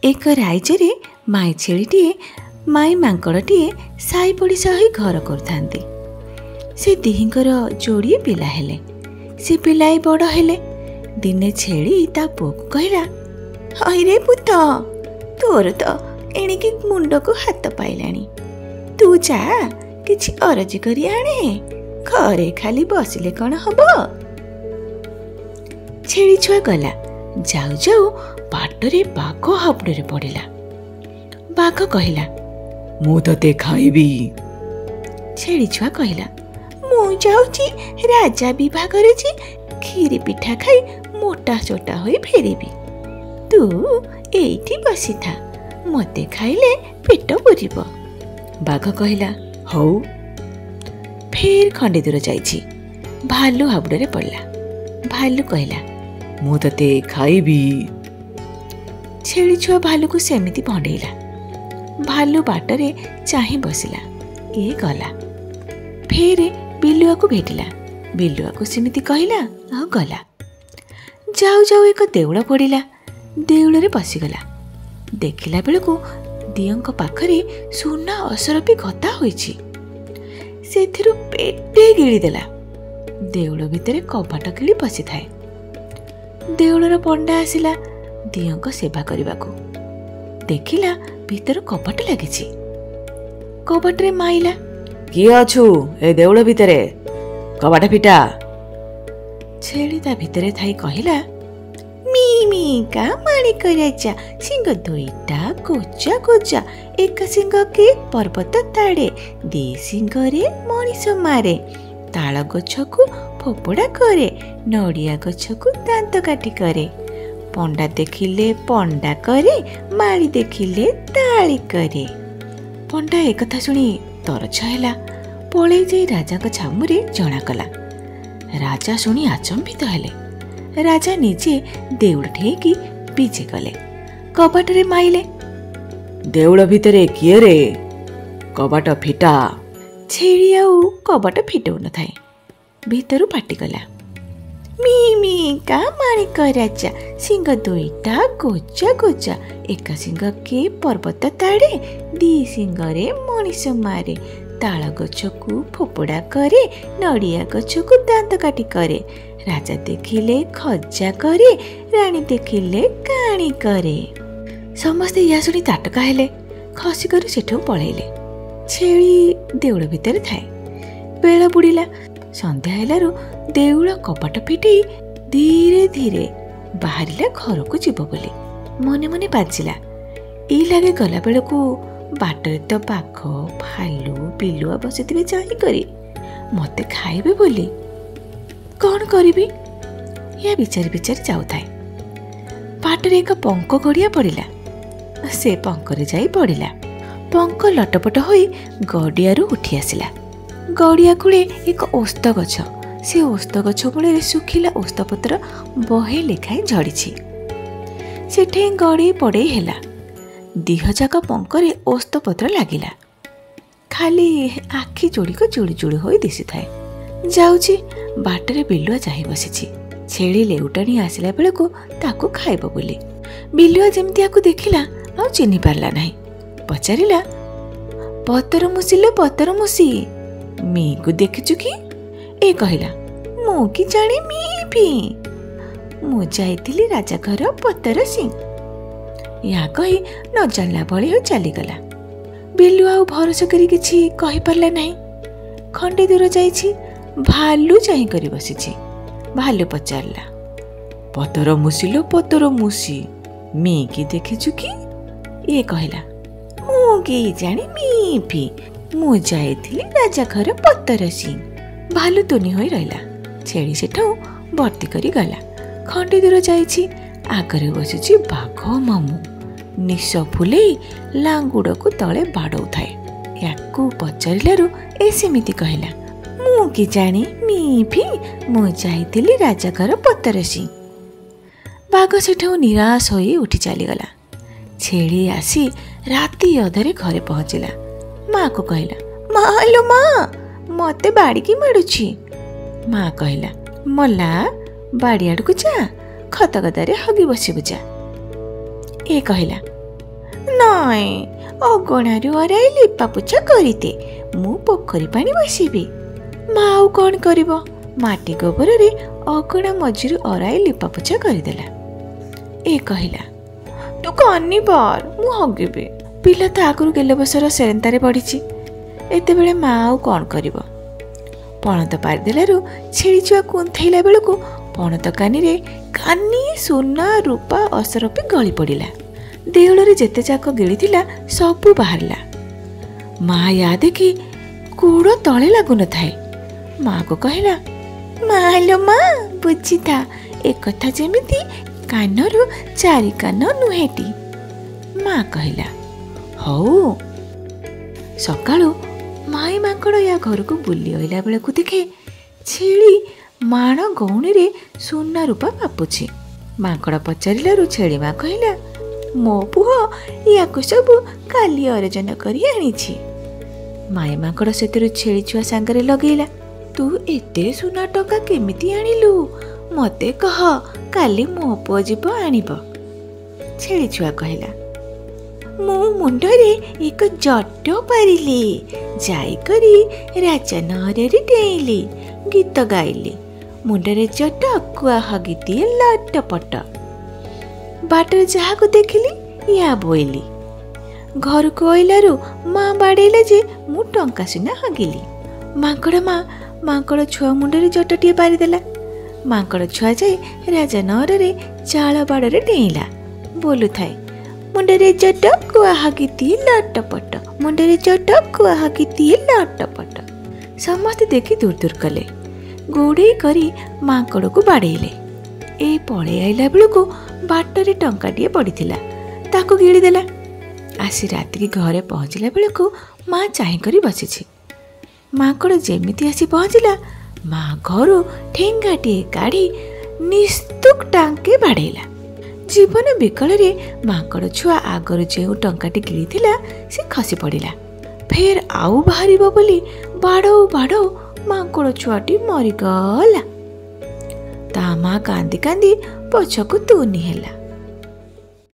एक राज्य माई छेड़ीटीए माई मांकड़टीए साई पड़िशा होई घर करथांती। से दिहिंकर जोड़िए पिला हेले। से पिलाए बड़ हेले। दिने छेड़ी ता पुओ को कहला, अरे पुत, तोर तो एणिकी मुंड को हाथ पाइलानी, तू जा किछि अरजी करी आणे, घरे खाली बसिले कौन हब। छेड़ी छुआ गला। जाऊ जाऊ बाटरे बाघ हाबुड़े पड़िला। बाघ कहला, मु तते खाइबी। छेड़ी छुआ कहला, मु जाउची राजा विवाह करे छी, खीरी पिठा खाई मोटा चोटा होई फेरिबी। तू एइठी बसी था, मते खाइले पेट पुरिब। बाघ कहला, हौ। फेर खंडे दूर जाइछि। भालू हाबुड़े पड़ला। भालू कहला, मु तते खाइबी। छेड़ी छुआ भालू को सेमिति भंडेइला। भालू बाटरे चाही बसिला। ए गला। फेर बिलुआ को भेटिला। बिलुआ को सेमिति कहला आ गला। जाऊ जाऊ एक देउळ पड़िला। देउळ रे पसिगला। देखिला बेलକୁ दियंक पाखरे सुना असरपी गता होइछि। सेथिरु पेटे गिळी देला। देउळ भितरे कबाट किळी पसि थाए। देउळर पंडा आसिला दियंक सेवा करिबाकू। देखिला भितर कबाट लागिछि। कबाटरे माइला, किए अछु ए देउळ भितरे, कबाट फिटा। छेड़ी ता भितरे थाई कहिला, मी मी का माणिक राजा, सिंह दुईटा गोजा गोजा, एक सिंह के पर्वत ताड़े, दी सिंह रे मनीष मारे, ताल गछ को फोपड़ा करे, नड़िया गछ को दांत काटी करे, पंडा देखिले पंडा करे, माली देखिले ताली करे। पंडा एक कथा सुनी तरछ हैला। पळेई जाई राजा का छामुरे जणा कला। राजा शुणी आचंबित हेले। राजा निजे देउळ ठेकी बीजे गले। कबाटरे माइले। देउळ भितरे किए रे, कबाट फिटा। छेड़ी आउ कबाट फिटौ न थाए। भितरु पाटी गला, मी मी का माणिक राजा, सिंह दुईटा गोजा गोजा, एक सिंह के पर्वत ताड़े, दी सिंह रे मनीष मारे, ताल गछ को फोपड़ा करे, नड़िया गछ को दांत काटी करे, राजा देखिले खजा करे, रानी देखिले काणी करे। समस्ते या शुणी ताटका हेले। खसी कर सेठू पळेइले। छेड़ी देउळ भितर थाए। बेल बुड़िला। संध्या हेलारू देउळ कपाट फिटेई धीरे धीरे बाहरिला घर को जीव बोली। मने मने बाजिला। ई लागे गला बेलକୁ बाटरे तो बाघ भालू बिलुआ बसिथिबे चाही करी मते खाइबे बोली। कौन करिबी या विचार विचार जाउथाए। बाटरे एक पंक गड़िया पड़िला। से पंकरे जाई पड़िला। पंक लटपट होई गड़ियारू उठी आसिला। गड़िया कूले एक ओस्त गछ। से ओस्त गछ मूल सुखिला ओस्तपत्र बहे लेखाएं झड़ी। सेठे गड़े पड़े हेला। दिह जाक पंकरे ओस्तपत्र लागिला। खाली आखि जोड़िक जुड़ी जुड़ी होई दिशि थाए। जाउची बाटरे बिलुआ चाही बसिछि। छेड़ी लेउटाणी आसिला बेलକୁ ताकू खाइब बोली। बिलुआ जेमती आकु देखिला आ चिन्हि पारला नाही। पचारिला, पतर मुसिलो पतर मुसी, मी को देखिछु कि? ए कहिला, मु कि जाने मी भी, मु जाइथिली राजा घर पतर सिंह। या कही न जानला भली हो चलीगला। बिलुआ आ भरोसा करी किछि कहि पारला नाही। खंडे दूर जाइछि। भालू चाही करी बसिछि। भालू पचारला, पतर मुसिलो पतर मुसी, मी कि देखिछु कि? ए कहिला, मु कि जाने मी भी, मु जाइथिली राजा घर पतर सिंह। भालू तुनी होई रहला। छेड़ी सेठौ भर्ती करी गला। खंडे दूर जाइछि। आगरे बसिछि बाघ मामू। निश फुलेई लांगुड़ को तले बाड़ौ थाए। याकू पचारिलारू ए सेमिति कहला, मु कि जाने मी भी, मु जाइथिली राजा घर पतर सिंह। बाघ सेठौ निराश होई उठी चलीगला। छेड़ी आसी राति अधरे घरे पहुँचला। माँ को कहला, माँ लो माँ, मते बाड़ी की मारुछि। माँ कहला, मल्ला बाड़ी आड़ को जा, खत गदारे हगी बसिबु जा। ए कहला, ନାଇଁ, ଅଗଣାରୁ ଅରାଇ ଲିପାପୋଛା କରିଦେ, ମୁଁ ପୋଖରୀ ପାଣି ବସିବି। ମା ଆଉ କ'ଣ କରିବ, ମାଟି ଗୋବରରେ ଅଗଣା ମଝିରୁ ଅରାଇ ଲିପାପୋଛା କରିଦେଲା। ଏ କହିଲା, ତୁ କନିବାର, ମୁଁ ହଗିବି। ପିଲା ତ ଆଗରୁ ଗେଲବସର ସେରେନ୍ତାରେ ପଡ଼ିଛି, ଏତେବେଳେ ମା ଆଉ କ'ଣ କରିବ। ପଣତ ପାରିଦେଲାରୁ ଛେଳି ଛୁଆ କୁନ୍ଥେଇଲା ବେଳକୁ ପଣତ କାନିରେ କାନି ସୁନା ରୂପା ଅସରପି ଗଳି ପଡ଼ିଲା। ଦେଉଳରେ ଯେତେ ଯାକ ଗିଳିଥିଲା ସବୁ ବାହାରିଲା। ମା ୟା ଦେଖି ଗୋଡ଼ ତଳେ ଲାଗୁନଥାଏ। ମାକୁ କହିଲା, ମାଲୋ ମା, ବୁଝିଥା, ଏକଥା ଯେମିତି କାନରୁ 4 କାନ ନୁହେଁଟି। ମା କହିଲା, ହଉ। ସକାଳୁ ମାଇ ମାଙ୍କଡ଼ ୟା ଘରକୁ ବୁଲି ଅଇଲା ବେଳକୁ ଦେଖେ ଛେଳି ମାଣ ଗଉଣୀରେ ସୁନା ରୂପା ପାପୁଛି। ମାଙ୍କଡ଼ ପଚାରିଲାରୁ ଛେଳି ମା କହିଲା, ମୋ ପୁଅ ୟାକୁ ସବୁ କାଲି ଅର୍ଜନ କରି ଆଣିଛି। ମାଇ ମାଙ୍କଡ଼ ସେଥିରୁ ଛେଳି ଛୁଆ ସାଙ୍ଗରେ ଲଗେଇଲା, ତୁ ଏତେ ସୁନା ଟଙ୍କା କେମିତି ଆଣିଲୁ, ମତେ କହ, କାଲି ମୋ ପୁଅ ଯିବ ଆଣିବ। ଛେଳି ଛୁଆ କହିଲା, ମୁଁ ମୁଣ୍ଡରେ ଏକ ଜଟ ପାରିଲି, ଯାଇକରି ରାଜା ନଅରରେ ଡେଇଁଲି, ଗୀତ ଗାଇଲି, ମୁଣ୍ଡରେ ଜଟ କୁଆ ହଗିଦିଏ ଲଟପଟ। ବାଟରେ ଯାହାକୁ ଦେଖିଲି ୟା ବୋଇଲି। ଘରକୁ ଅଇଲାରୁ ମା ବାଡ଼େଇଲା ଯେ ମୁଁ ଟଙ୍କା ସିନା ହଗିଲି। ମାଙ୍କଡ଼ ମା ମାଙ୍କଡ଼ ଛୁଆ ମୁଣ୍ଡରେ ଜଟଟିଏ ପାରିଦେଲା। ମାଙ୍କଡ଼ ଛୁଆ ଯାଇ ରାଜା ନଅରରେ ଚାଳ ବାଡ଼ରେ ଡେଇଁଲା, ବୋଲୁଥାଏ, ମୁଣ୍ଡରେ ଜଟ କୁଆ ହଗିଦିଏ ଲଟପଟ, ମୁଣ୍ଡରେ ଜଟ କୁଆ ହଗିଦିଏ ଲଟପଟ। ସମସ୍ତେ ଦେଖି ଦୂର ଦୂର କଲେ, ଗୋଡ଼େଇ କରି ମାଙ୍କଡ଼କୁ ବାଡ଼େଇଲେ। ଏଇ ପଳେଇ ଆଇଲା ବେଳକୁ ବାଟରେ ଟଙ୍କାଟିଏ ପଡ଼ିଥିଲା, ତାକୁ ଗିଳିଦେଲା। ଆସି ରାତିକି ଘରେ ପହଞ୍ଚିଲା ବେଳକୁ ମା ଚାହିଁ କରି ବସିଛି। ମାଙ୍କଡ଼ ଯେମିତି ଆସି ପହଞ୍ଚିଲା, ମା ଘରୁ ଠେଙ୍ଗାଟିଏ କାଢ଼ି ନିସ୍ତୁକ ଟାଙ୍କେ ବାଡ଼େଇଲା। ଜୀବନ ବିକଳରେ ମାଙ୍କଡ଼ ଛୁଆ ଆଗରୁ ଯେଉଁ ଟଙ୍କାଟି ଗିଳିଥିଲା ସେ ଖସି ପଡ଼ିଲା। ଫେର ଆଉ ବାହାରିବ ବୋଲି ବାଡ଼ଉ ବାଡ଼ଉ ମାଙ୍କଡ଼ ଛୁଆଟି ମରିଗଲା। ତା ମା କାନ୍ଦି କାନ୍ଦି ପଛକୁ ତୁନି ହେଲା।